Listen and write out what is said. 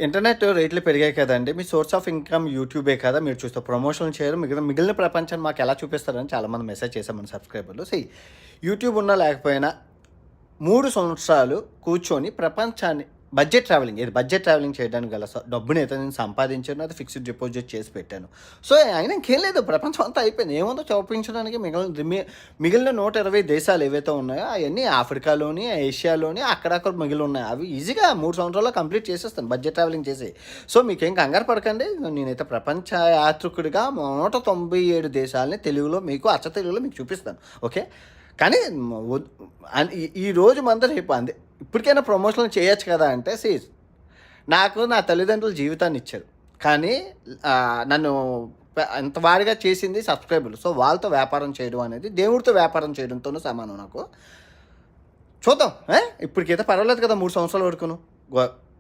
Internet రేట్లు పెరిగాయి కదండీ! మీ సోర్స్ ఆఫ్ ఇన్‌కమ్ యూట్యూబే కదా! మీరు చూస్తే ప్రమోషన్‌లు చేయరు. మిగిలిన ప్రపంచాన్ని మాకెలా చూపిస్తారని చాలామంది మెసేజ్ చేశారు మన సబ్‌స్క్రైబర్లు. యూట్యూబ్ ఉన్నా లేకపోయినా 3 సంవత్సరాలు కూర్చొని ప్రపంచాన్ని బడ్జెట్ ట్రావెలింగ్ చేయడానికి గల డబ్బునైతే నేను సంపాదించాను. అది ఫిక్స్డ్ డిపాజిట్ చేసి పెట్టాను. సో, అయినా ఇంకేం లేదు. ప్రపంచం అంతా అయిపోయింది. ఏముందో చూపించడానికి మిగిలిన 120 దేశాలు ఏవైతే ఉన్నాయో అయన్నీ ఆఫ్రికాలోని, ఏషియాలోని అక్కడక్కడ మిగిలున్నాయి. అవి ఈజీగా 3 సంవత్సరాల్లో కంప్లీట్ చేసేస్తాను బడ్జెట్ ట్రావెలింగ్ చేసి. సో, మీకేం కంగారు పడకండి. నేనైతే ప్రపంచ యాత్రికుడిగా 197 దేశాలని అచ్చ తెలుగులో మీకు చూపిస్తాను. ఓకే. కానీ వద్ ఈరోజు మందం రేపు అందే ఇప్పటికైనా ప్రమోషన్‌లు చేయొచ్చు కదా! అంటే నాకు నా తల్లిదండ్రులు జీవితాన్ని ఇచ్చారు. కానీ నన్ను అంత వాడిగా చేసింది సబ్‌స్క్రైబర్లు. సో, వాళ్ళతో వ్యాపారం చేయడం అనేది దేవుడితో వ్యాపారం చేయడంతోను సమానం నాకు. చూద్దాం. ఇప్పటికైతే పర్వాలేదు కదా! 3 సంవత్సరాల వరకును.